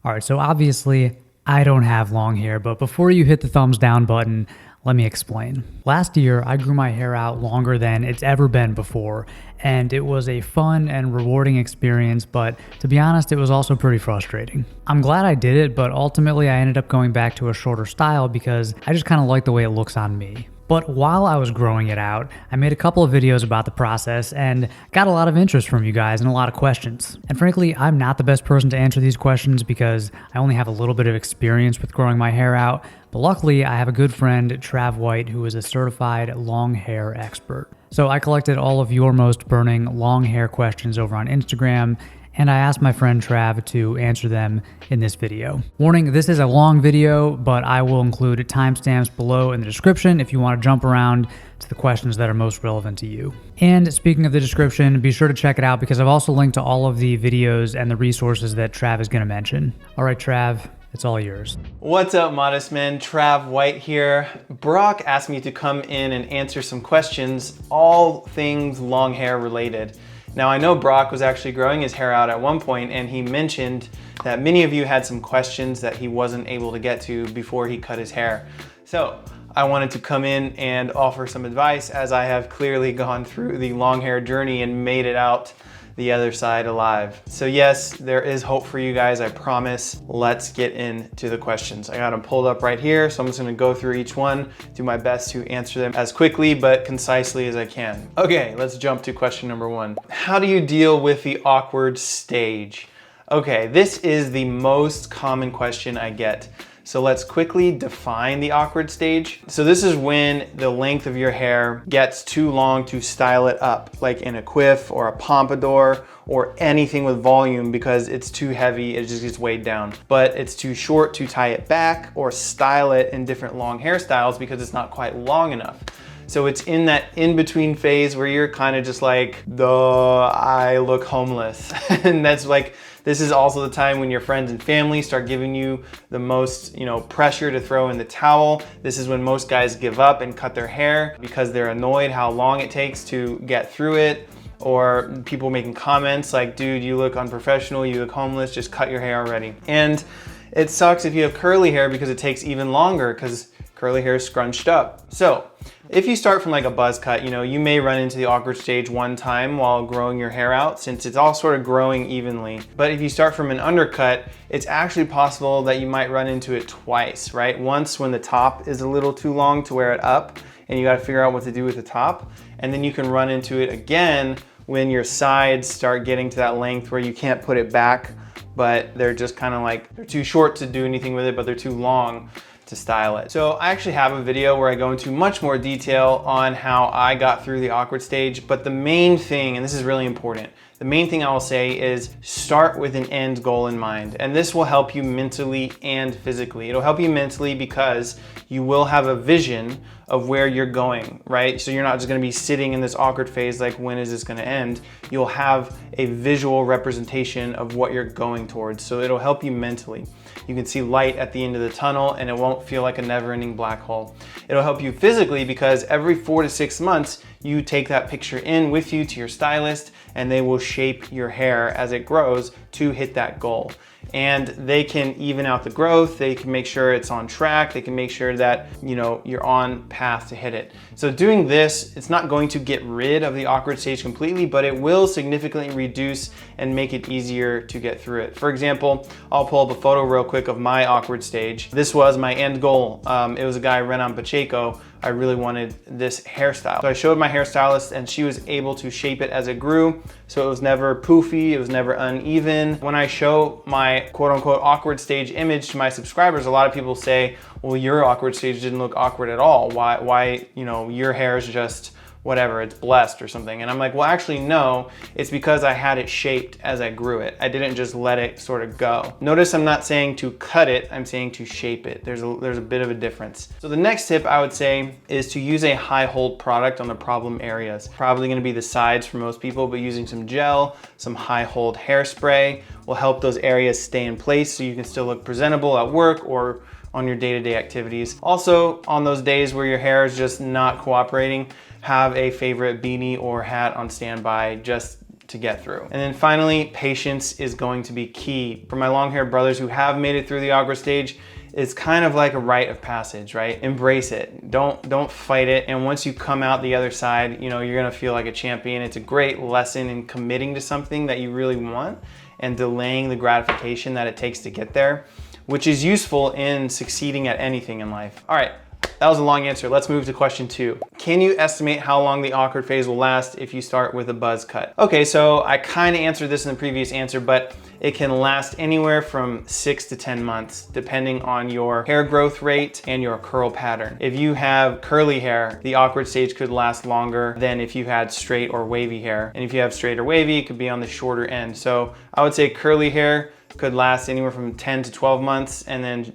All right, so obviously I don't have long hair, but before you hit the thumbs down button, let me explain. Last year, I grew my hair out longer than it's ever been before, and it was a fun and rewarding experience, but to be honest, it was also pretty frustrating. I'm glad I did it, but ultimately I ended up going back to a shorter style because I just kind of like the way it looks on me. But while I was growing it out, I made a couple of videos about the process and got a lot of interest from you guys and a lot of questions. And frankly, I'm not the best person to answer these questions because I only have a little bit of experience with growing my hair out, but luckily I have a good friend, Trav White, who is a certified long hair expert. So I collected all of your most burning long hair questions over on Instagram, and I asked my friend Trav to answer them in this video. Warning, this is a long video, but I will include timestamps below in the description if you want to jump around to the questions that are most relevant to you. And speaking of the description, be sure to check it out because I've also linked to all of the videos and the resources that Trav is going to mention. All right, Trav, it's all yours. What's up, Modest Men? Trav White here. Brock asked me to come in and answer some questions, all things long hair related. Now, I know Brock was actually growing his hair out at one point, and he mentioned that many of you had some questions that he wasn't able to get to before he cut his hair. So I wanted to come in and offer some advice, as I have clearly gone through the long hair journey and made it out the other side alive. So yes, there is hope for you guys, I promise. Let's get into the questions. I got them pulled up right here, so I'm just gonna go through each one, do my best to answer them as quickly but concisely as I can. Okay, let's jump to question number one. How do you deal with the awkward stage? Okay, this is the most common question I get. So let's quickly define the awkward stage. So this is when the length of your hair gets too long to style it up, like in a quiff or a pompadour or anything with volume, because it's too heavy, it just gets weighed down. But it's too short to tie it back or style it in different long hairstyles because it's not quite long enough. So it's in that in-between phase where you're kind of just like, I look homeless. And that's like, this is also the time when your friends and family start giving you the most, pressure to throw in the towel. This is when most guys give up and cut their hair because they're annoyed how long it takes to get through it. Or people making comments like, dude, you look unprofessional, you look homeless, just cut your hair already. And it sucks if you have curly hair because it takes even longer because curly hair is scrunched up. So if you start from like a buzz cut, you may run into the awkward stage one time while growing your hair out, since it's all sort of growing evenly. But if you start from an undercut, it's actually possible that you might run into it twice, right? Once when the top is a little too long to wear it up and you got to figure out what to do with the top. And then you can run into it again when your sides start getting to that length where you can't put it back, but they're just kind of like, they're too short to do anything with it, but they're too long to style it. So I actually have a video where I go into much more detail on how I got through the awkward stage, but the main thing, and this is really important, the main thing I will say is start with an end goal in mind. And this will help you mentally and physically. It'll help you mentally because you will have a vision of where you're going, right? So you're not just gonna be sitting in this awkward phase like, when is this gonna end? You'll have a visual representation of what you're going towards. So it'll help you mentally. You can see light at the end of the tunnel and it won't feel like a never-ending black hole. It'll help you physically because every 4 to 6 months, you take that picture in with you to your stylist and they will shape your hair as it grows to hit that goal. And they can even out the growth, they can make sure it's on track, they can make sure that you're on path to hit it. So doing this, it's not going to get rid of the awkward stage completely, but it will significantly reduce and make it easier to get through it. For example, I'll pull up a photo real quick of my awkward stage. This was my end goal. It was a guy, Renan Pacheco. I really wanted this hairstyle. So I showed my hairstylist and she was able to shape it as it grew. So it was never poofy, it was never uneven. When I show my quote unquote awkward stage image to my subscribers, a lot of people say, well, your awkward stage didn't look awkward at all. Why, your hair is just whatever, it's blessed or something. And I'm like, well, actually, no, it's because I had it shaped as I grew it. I didn't just let it sort of go. Notice I'm not saying to cut it, I'm saying to shape it. There's a bit of a difference. So the next tip I would say is to use a high hold product on the problem areas. Probably gonna be the sides for most people, but using some gel, some high hold hairspray will help those areas stay in place so you can still look presentable at work or on your day-to-day activities. Also, on those days where your hair is just not cooperating, have a favorite beanie or hat on standby just to get through. And then finally, patience is going to be key. For my long-haired brothers who have made it through the awkward stage, it's kind of like a rite of passage, right? Embrace it. Don't fight it. And once you come out the other side, you're gonna feel like a champion. It's a great lesson in committing to something that you really want and delaying the gratification that it takes to get there, which is useful in succeeding at anything in life. All right, that was a long answer. Let's move to question 2. Can you estimate how long the awkward phase will last if you start with a buzz cut? Okay, so I kind of answered this in the previous answer, but it can last anywhere from 6 to 10 months, depending on your hair growth rate and your curl pattern. If you have curly hair, the awkward stage could last longer than if you had straight or wavy hair. And if you have straight or wavy, it could be on the shorter end. So I would say curly hair could last anywhere from 10 to 12 months, and then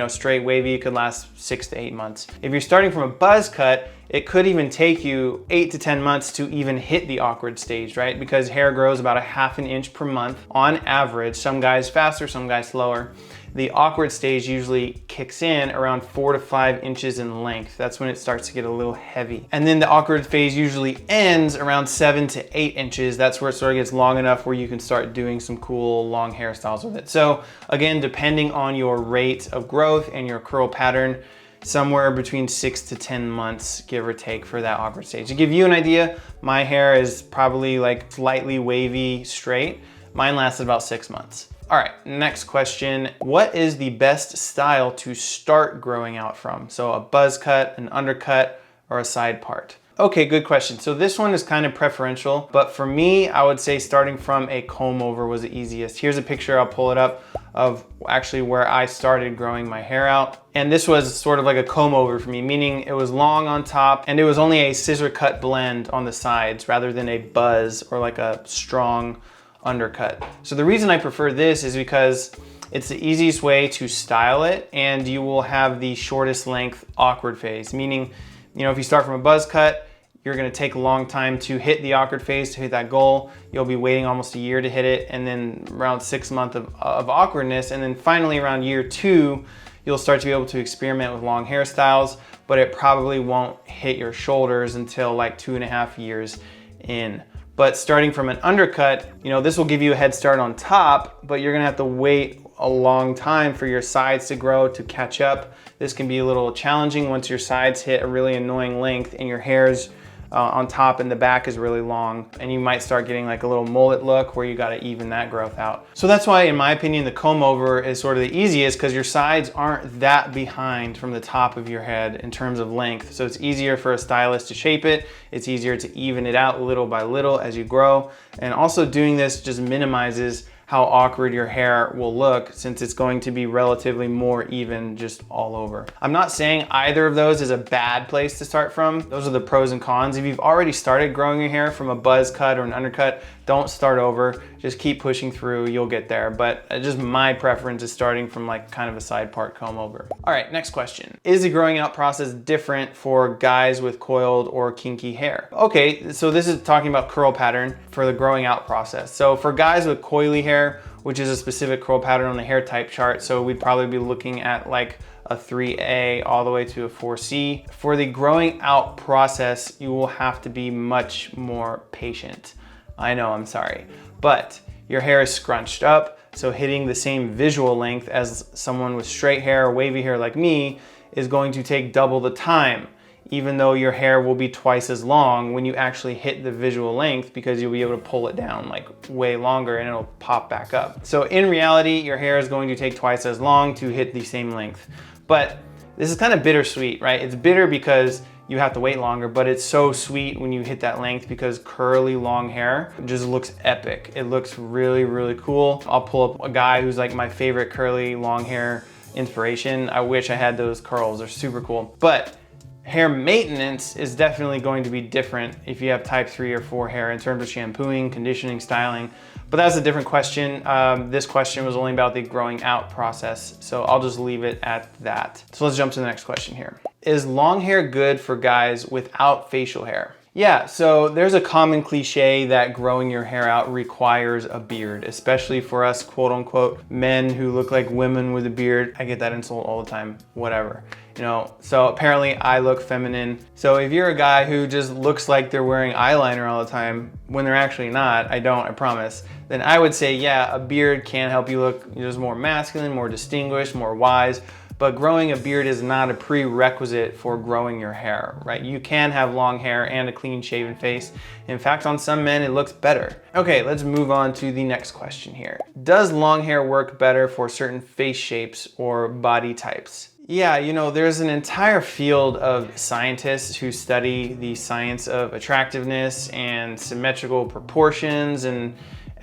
straight wavy could last 6 to 8 months. If you're starting from a buzz cut, it could even take you 8 to 10 months to even hit the awkward stage, right? Because hair grows about a ½ inch per month on average. Some guys faster, some guys slower. The awkward stage usually kicks in around 4 to 5 inches in length. That's when it starts to get a little heavy. And then the awkward phase usually ends around 7 to 8 inches. That's where it sort of gets long enough where you can start doing some cool long hairstyles with it. So again, depending on your rate of growth and your curl pattern, somewhere between 6 to 10 months, give or take, for that awkward stage. To give you an idea, my hair is probably like slightly wavy straight. Mine lasted about 6 months. All right, next question. What is the best style to start growing out from? So a buzz cut, an undercut, or a side part? Okay, good question. So this one is kind of preferential, but for me, I would say starting from a comb over was the easiest. Here's a picture, I'll pull it up, of actually where I started growing my hair out. And this was sort of like a comb over for me, meaning it was long on top and it was only a scissor cut blend on the sides rather than a buzz or like a strong undercut. So the reason I prefer this is because it's the easiest way to style it, and you will have the shortest length awkward phase, meaning, if you start from a buzz cut, you're gonna take a long time to hit the awkward phase, to hit that goal. You'll be waiting almost a year to hit it, and then around 6 months of awkwardness. And then finally around year 2, you'll start to be able to experiment with long hairstyles, but it probably won't hit your shoulders until like 2.5 years in. But starting from an undercut, this will give you a head start on top, but you're gonna have to wait a long time for your sides to grow, to catch up. This can be a little challenging once your sides hit a really annoying length and your hair's on top and the back is really long, and you might start getting like a little mullet look where you got to even that growth out. So that's why, in my opinion, the comb over is sort of the easiest, because your sides aren't that behind from the top of your head in terms of length. So it's easier for a stylist to shape it. It's easier to even it out little by little as you grow. And also doing this just minimizes how awkward your hair will look, since it's going to be relatively more even just all over. I'm not saying either of those is a bad place to start from. Those are the pros and cons. If you've already started growing your hair from a buzz cut or an undercut, don't start over. Just keep pushing through, you'll get there. But just my preference is starting from like kind of a side part comb over. All right, next question. Is the growing out process different for guys with coiled or kinky hair? Okay, so this is talking about curl pattern for the growing out process. So for guys with coily hair, which is a specific curl pattern on the hair type chart, so we'd probably be looking at like a 3A all the way to a 4C. For the growing out process, you will have to be much more patient. I know, I'm sorry, but your hair is scrunched up, so hitting the same visual length as someone with straight hair or wavy hair like me is going to take double the time, even though your hair will be twice as long when you actually hit the visual length, because you'll be able to pull it down like way longer and it'll pop back up. So in reality, your hair is going to take twice as long to hit the same length. But this is kind of bittersweet, right? It's bitter because you have to wait longer, but it's so sweet when you hit that length, because curly long hair just looks epic. It looks really, really cool. I'll pull up a guy who's like my favorite curly long hair inspiration. I wish I had those curls, they're super cool. But hair maintenance is definitely going to be different if you have type 3 or 4 hair in terms of shampooing, conditioning, styling. But that's a different question. This question was only about the growing out process, so I'll just leave it at that. So let's jump to the next question here. Is long hair good for guys without facial hair? Yeah, so there's a common cliche that growing your hair out requires a beard, especially for us quote unquote men who look like women with a beard. I get that insult all the time, whatever. So apparently I look feminine. So if you're a guy who just looks like they're wearing eyeliner all the time when they're actually not, I promise, then I would say, yeah, a beard can help you look just more masculine, more distinguished, more wise. But growing a beard is not a prerequisite for growing your hair, right? You can have long hair and a clean shaven face. In fact, on some men, it looks better. Okay, let's move on to the next question here. Does long hair work better for certain face shapes or body types? Yeah, there's an entire field of scientists who study the science of attractiveness and symmetrical proportions and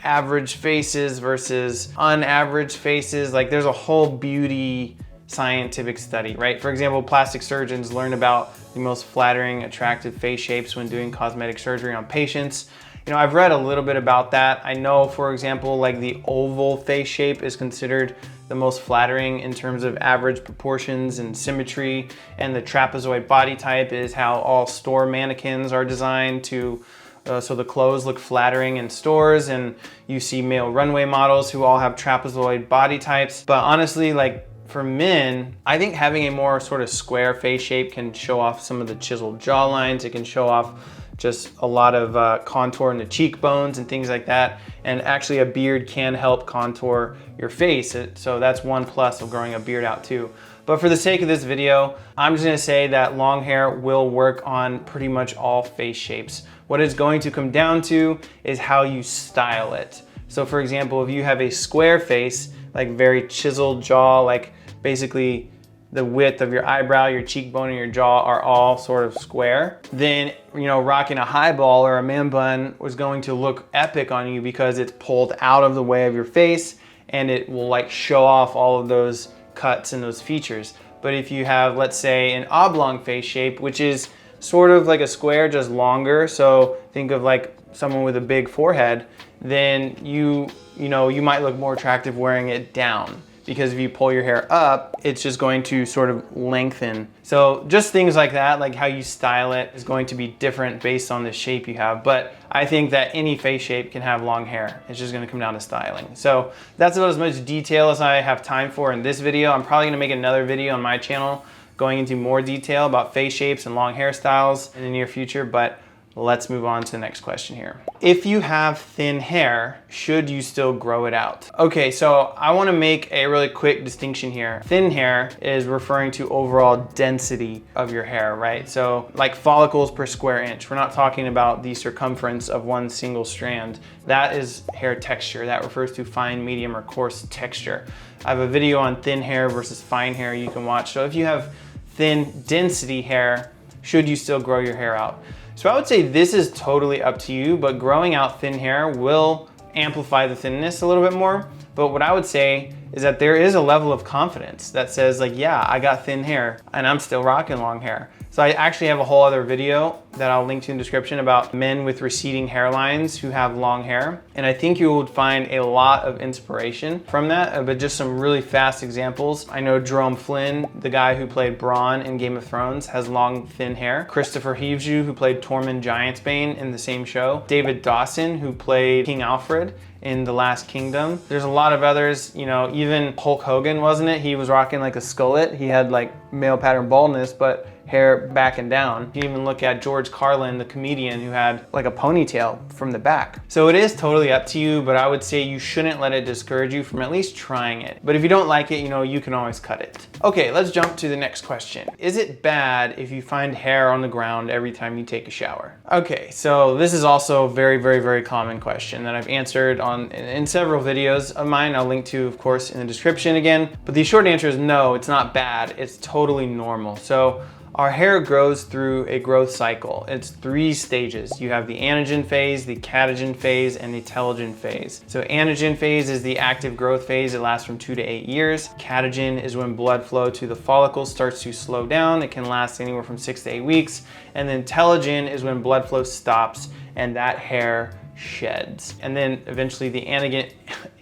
average faces versus unaverage faces. Like there's a whole beauty scientific study, right? For example, plastic surgeons learn about the most flattering, attractive face shapes when doing cosmetic surgery on patients. I've read a little bit about that. I know, for example, like the oval face shape is considered the most flattering in terms of average proportions and symmetry, and the trapezoid body type is how all store mannequins are designed to so the clothes look flattering in stores, and you see male runway models who all have trapezoid body types. But honestly, like for men, I think having a more sort of square face shape can show off some of the chiseled jawlines. It can show off just a lot of contour in the cheekbones and things like that. And actually a beard can help contour your face. So that's one plus of growing a beard out too. But for the sake of this video, I'm just gonna say that long hair will work on pretty much all face shapes. What it's going to come down to is how you style it. So for example, if you have a square face, like very chiseled jaw, like basically the width of your eyebrow, your cheekbone, and your jaw are all sort of square, then rocking a high ball or a man bun was going to look epic on you because it's pulled out of the way of your face and it will like show off all of those cuts and those features. But if you have, let's say, an oblong face shape, which is sort of like a square, just longer, so think of like someone with a big forehead, then you might look more attractive wearing it down, because if you pull your hair up, it's just going to sort of lengthen. So just things like that, like how you style it is going to be different based on the shape you have. But I think that any face shape can have long hair. It's just gonna come down to styling. So that's about as much detail as I have time for in this video. I'm probably gonna make another video on my channel going into more detail about face shapes and long hairstyles in the near future, but let's move on to the next question here. If you have thin hair, should you still grow it out? Okay, so I wanna make a really quick distinction here. Thin hair is referring to overall density of your hair, right? So like follicles per square inch. We're not talking about the circumference of one single strand. That is hair texture. That refers to fine, medium, or coarse texture. I have a video on thin hair versus fine hair you can watch. So if you have thin density hair, should you still grow your hair out? So I would say this is totally up to you, but growing out thin hair will amplify the thinness a little bit more. But what I would say is that there is a level of confidence that says like, yeah, I got thin hair and I'm still rocking long hair. So I actually have a whole other video that I'll link to in the description about men with receding hairlines who have long hair. And I think you would find a lot of inspiration from that, but just some really fast examples. I know Jerome Flynn, the guy who played Bronn in Game of Thrones, has long, thin hair. Christopher Heavju, who played Tormund Giantsbane in the same show. David Dawson, who played King Alfred in The Last Kingdom. There's a lot of others, even Hulk Hogan, wasn't it? He was rocking like a skullet. He had like male pattern baldness, but hair back and down. You even look at George Carlin, the comedian, who had like a ponytail from the back. So it is totally up to you, but I would say you shouldn't let it discourage you from at least trying it. But if you don't like it, you can always cut it. Okay, let's jump to the next question. Is it bad if you find hair on the ground every time you take a shower? Okay, so this is also a very, very, very common question that I've answered in several videos of mine. I'll link to, of course, in the description again. But the short answer is no, it's not bad. It's totally normal. So our hair grows through a growth cycle. It's 3 stages. You have the anagen phase, the catagen phase, and the telogen phase. So anagen phase is the active growth phase. It lasts from 2 to 8 years. Catagen is when blood flow to the follicles starts to slow down. It can last anywhere from 6 to 8 weeks. And then telogen is when blood flow stops and that hair sheds. And then eventually the Anakin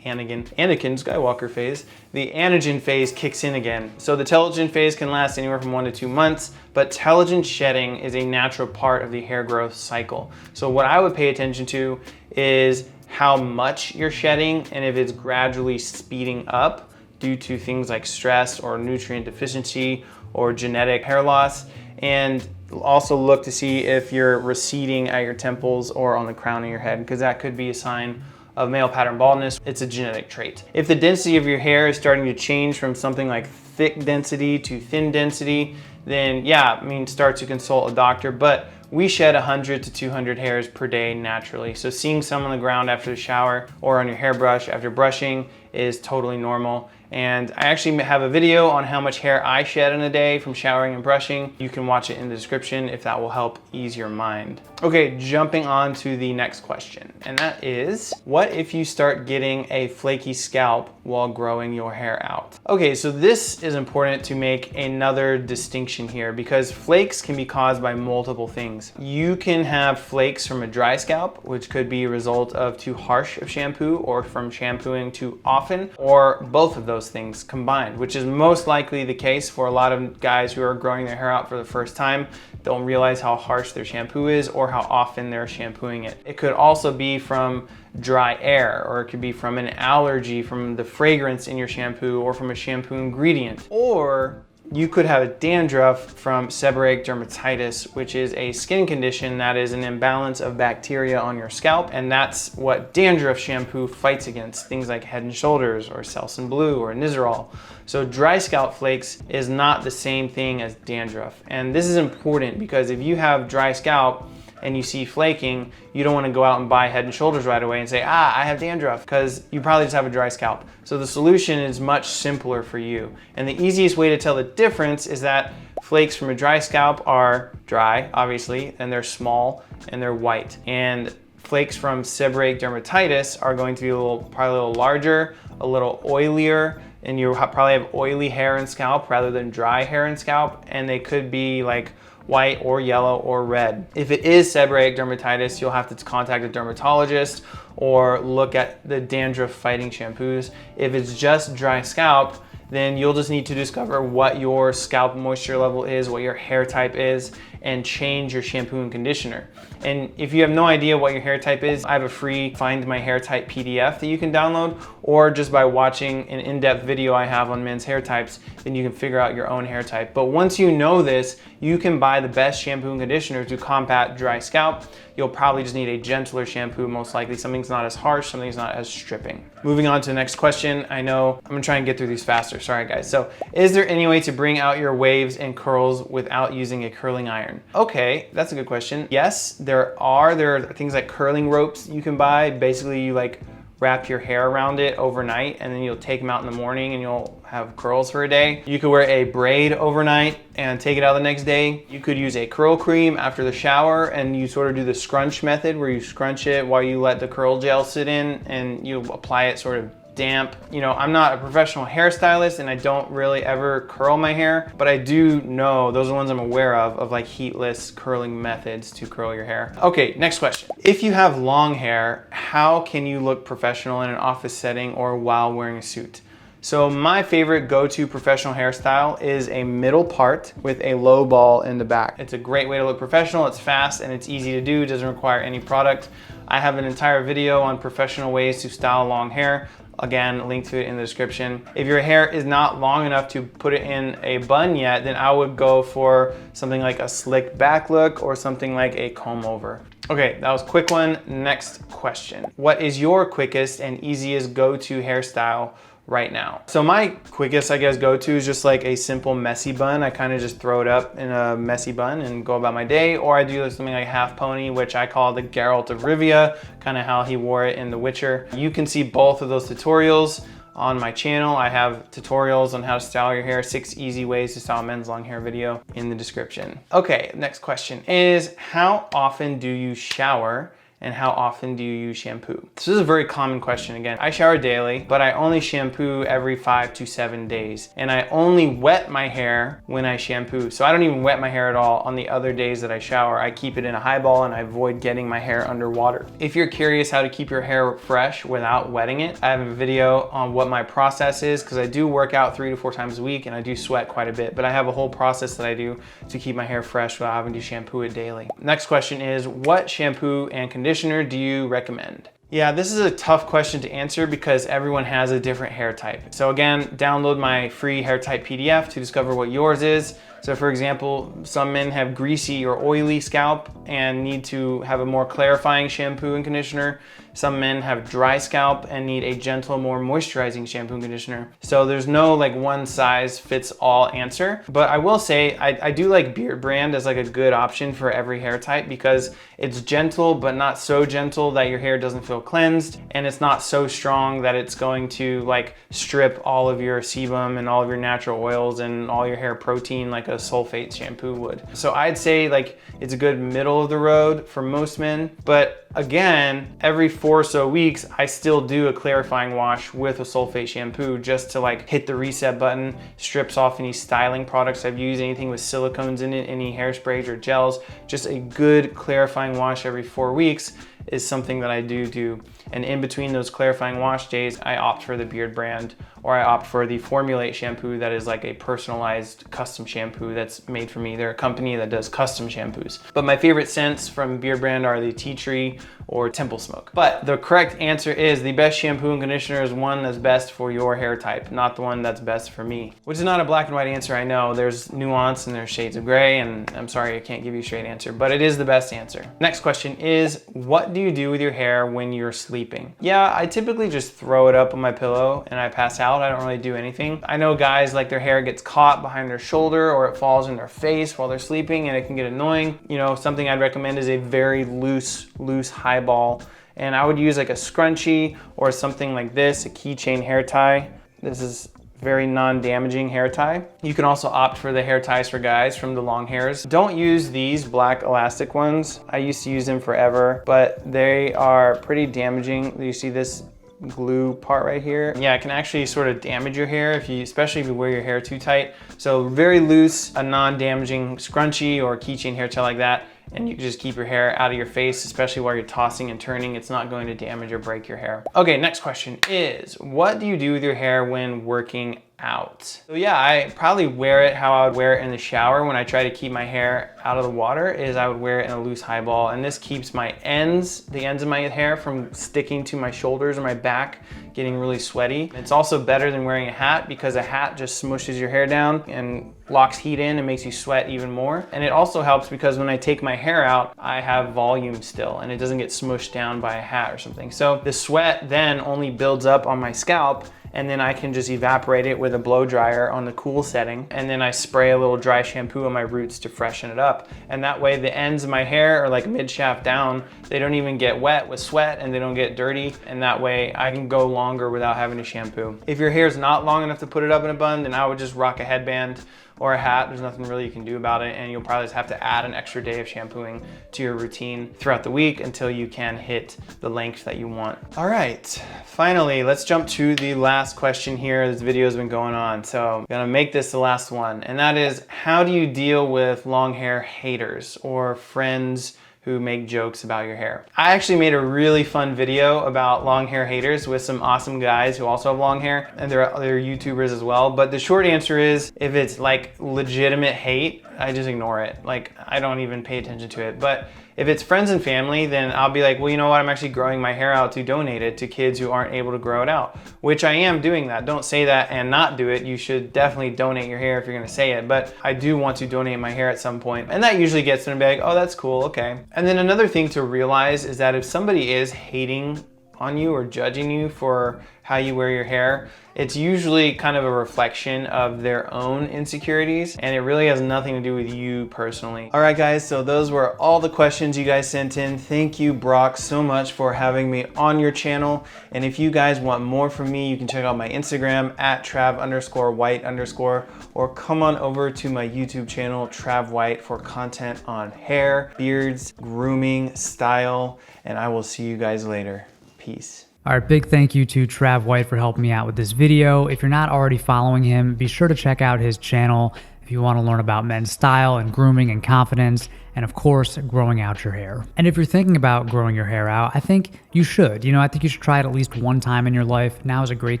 Skywalker phase, the anagen phase kicks in again. So the telogen phase can last anywhere from 1 to 2 months, but telogen shedding is a natural part of the hair growth cycle. So what I would pay attention to is how much you're shedding and if it's gradually speeding up due to things like stress or nutrient deficiency or genetic hair loss. And also look to see if you're receding at your temples or on the crown of your head, because that could be a sign of male pattern baldness. It's a genetic trait. If the density of your hair is starting to change from something like thick density to thin density, then yeah, start to consult a doctor. But we shed 100 to 200 hairs per day naturally. So seeing some on the ground after the shower or on your hairbrush after brushing is totally normal. And I actually have a video on how much hair I shed in a day from showering and brushing. You can watch it in the description if that will help ease your mind. Okay, jumping on to the next question. And that is, what if you start getting a flaky scalp while growing your hair out? Okay, so this is important to make another distinction here because flakes can be caused by multiple things. You can have flakes from a dry scalp, which could be a result of too harsh of shampoo or from shampooing too often, or both of those things combined, which is most likely the case for a lot of guys who are growing their hair out for the first time, don't realize how harsh their shampoo is or how often they're shampooing it. It could also be from dry air, or it could be from an allergy from the fragrance in your shampoo or from a shampoo ingredient. Or you could have dandruff from seborrheic dermatitis, which is a skin condition that is an imbalance of bacteria on your scalp, and that's what dandruff shampoo fights against, things like Head and Shoulders or Selsun Blue or Nizoral. So dry scalp flakes is not the same thing as dandruff. And this is important because if you have dry scalp and you see flaking, you don't want to go out and buy Head and Shoulders right away and say, I have dandruff, because you probably just have a dry scalp. So the solution is much simpler for you. And the easiest way to tell the difference is that flakes from a dry scalp are dry, obviously, and they're small and they're white. And flakes from seborrheic dermatitis are going to be probably a little larger, a little oilier, and you probably have oily hair and scalp rather than dry hair and scalp, and they could be like white or yellow or red. If it is seborrheic dermatitis, you'll have to contact a dermatologist or look at the dandruff fighting shampoos. If it's just dry scalp, then you'll just need to discover what your scalp moisture level is, what your hair type is, and change your shampoo and conditioner. And if you have no idea what your hair type is, I have a free Find My Hair Type PDF that you can download, or just by watching an in-depth video I have on men's hair types, then you can figure out your own hair type. But once you know this, you can buy the best shampoo and conditioner to combat dry scalp. You'll probably just need a gentler shampoo, most likely. Something's not as harsh, something's not as stripping. Moving on to the next question. I know I'm gonna try and get through these faster, sorry guys. So, is there any way to bring out your waves and curls without using a curling iron? Okay, that's a good question. Yes, there are things like curling ropes you can buy. Basically, you like wrap your hair around it overnight and then you'll take them out in the morning and you'll have curls for a day. You could wear a braid overnight and take it out the next day. You could use a curl cream after the shower and you sort of do the scrunch method where you scrunch it while you let the curl gel sit in and you apply it sort of damp. You know, I'm not a professional hairstylist and I don't really ever curl my hair, but I do know, those are the ones I'm aware of like heatless curling methods to curl your hair. Okay, next question. If you have long hair, how can you look professional in an office setting or while wearing a suit? So my favorite go-to professional hairstyle is a middle part with a low ball in the back. It's a great way to look professional, it's fast and it's easy to do, it doesn't require any product. I have an entire video on professional ways to style long hair. Again, link to it in the description. If your hair is not long enough to put it in a bun yet, then I would go for something like a slick back look or something like a comb over. Okay, that was a quick one. Next question. What is your quickest and easiest go-to hairstyle right now? So my quickest, I guess, go-to is just like a simple messy bun. I kind of just throw it up in a messy bun and go about my day. Or I do something like half pony, which I call the Geralt of Rivia, kind of how he wore it in The Witcher. You can see both of those tutorials on my channel. I have tutorials on how to style your hair, 6 easy ways to style men's long hair video in the description. Okay, next question is, how often do you shower And how often do you use shampoo? This is a very common question. Again, I shower daily, but I only shampoo every 5 to 7 days. And I only wet my hair when I shampoo. So I don't even wet my hair at all on the other days that I shower. I keep it in a highball and I avoid getting my hair underwater. If you're curious how to keep your hair fresh without wetting it, I have a video on what my process is, because I do work out 3 to 4 times a week and I do sweat quite a bit, but I have a whole process that I do to keep my hair fresh without having to shampoo it daily. Next question is, what shampoo and conditioner do you recommend? Yeah, this is a tough question to answer because everyone has a different hair type. So again, download my free hair type PDF to discover what yours is. So for example, some men have greasy or oily scalp and need to have a more clarifying shampoo and conditioner. Some men have dry scalp and need a gentle, more moisturizing shampoo and conditioner. So there's no like one size fits all answer, but I will say I do like Beard Brand as like a good option for every hair type because it's gentle, but not so gentle that your hair doesn't feel cleansed. And it's not so strong that it's going to like strip all of your sebum and all of your natural oils and all your hair protein like a sulfate shampoo would. So I'd say like it's a good middle of the road for most men, but again, every 4 or so weeks, I still do a clarifying wash with a sulfate shampoo just to like hit the reset button, strips off any styling products I've used, anything with silicones in it, any hairsprays or gels. Just a good clarifying wash every 4 weeks is something that I do. And in between those clarifying wash days, I opt for the Beard Brand, or I opt for the Formulate shampoo that is like a personalized custom shampoo that's made for me. They're a company that does custom shampoos. But my favorite scents from Beard Brand are the Tea Tree or Temple Smoke. But the correct answer is the best shampoo and conditioner is one that's best for your hair type, not the one that's best for me. Which is not a black and white answer, I know. There's nuance and there's shades of gray, and I'm sorry I can't give you a straight answer, but it is the best answer. Next question is, what do you do with your hair when you're sleeping? Yeah, I typically just throw it up on my pillow and I pass out. I don't really do anything. I know guys like their hair gets caught behind their shoulder or it falls in their face while they're sleeping and it can get annoying. You know, something I'd recommend is a very loose high ball. And I would use like a scrunchie or something like this, a keychain hair tie. This is very non-damaging hair tie. You can also opt for the hair ties for guys from the long hairs. Don't use these black elastic ones. I used to use them forever, but they are pretty damaging. You see this glue part right here? Yeah, it can actually sort of damage your hair especially if you wear your hair too tight. So very loose, a non-damaging scrunchie or keychain hair tie like that, and you can just keep your hair out of your face, especially while you're tossing and turning. It's not going to damage or break your hair. Okay, next question is, what do you do with your hair when working out? So yeah, I probably wear it how I would wear it in the shower. When I try to keep my hair out of the water is I would wear it in a loose high ball, and this keeps the ends of my hair from sticking to my shoulders or my back, getting really sweaty. It's also better than wearing a hat because a hat just smushes your hair down and locks heat in and makes you sweat even more. And it also helps because when I take my hair out, I have volume still and it doesn't get smushed down by a hat or something. So the sweat then only builds up on my scalp, and then I can just evaporate it with a blow dryer on the cool setting. And then I spray a little dry shampoo on my roots to freshen it up. And that way the ends of my hair are like mid shaft down. They don't even get wet with sweat and they don't get dirty. And that way I can go longer without having to shampoo. If your hair is not long enough to put it up in a bun, then I would just rock a headband or a hat. There's nothing really you can do about it, and you'll probably just have to add an extra day of shampooing to your routine throughout the week until you can hit the length that you want. All right, finally, let's jump to the last question here. This video has been going on, so I'm gonna make this the last one, and that is, how do you deal with long hair haters or friends who make jokes about your hair? I actually made a really fun video about long hair haters with some awesome guys who also have long hair, and they're YouTubers as well. But the short answer is, if it's like legitimate hate, I just ignore it. Like, I don't even pay attention to it. But if it's friends and family, then I'll be like, well, you know what? I'm actually growing my hair out to donate it to kids who aren't able to grow it out, which I am doing that. Don't say that and not do it. You should definitely donate your hair if you're gonna say it, but I do want to donate my hair at some point. And that usually gets them to be like, oh, that's cool, okay. And then another thing to realize is that if somebody is hating on you or judging you for how you wear your hair. It's usually kind of a reflection of their own insecurities, and it really has nothing to do with you personally. All right guys, so those were all the questions you guys sent in. Thank you, Brock, so much for having me on your channel. And if you guys want more from me, you can check out my Instagram at trav_white_, or come on over to my YouTube channel, Trav White, for content on hair, beards, grooming, style, and I will see you guys later. Peace. All right, big thank you to Trav White for helping me out with this video. If you're not already following him, be sure to check out his channel if you want to learn about men's style and grooming and confidence, and of course, growing out your hair. And if you're thinking about growing your hair out, I think you should. I think you should try it at least one time in your life. Now is a great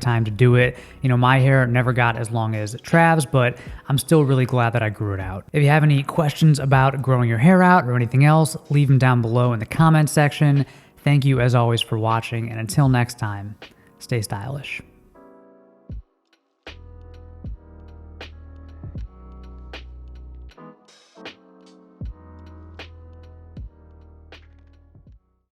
time to do it. My hair never got as long as Trav's, but I'm still really glad that I grew it out. If you have any questions about growing your hair out or anything else, leave them down below in the comment section. Thank you as always for watching, and until next time, stay stylish.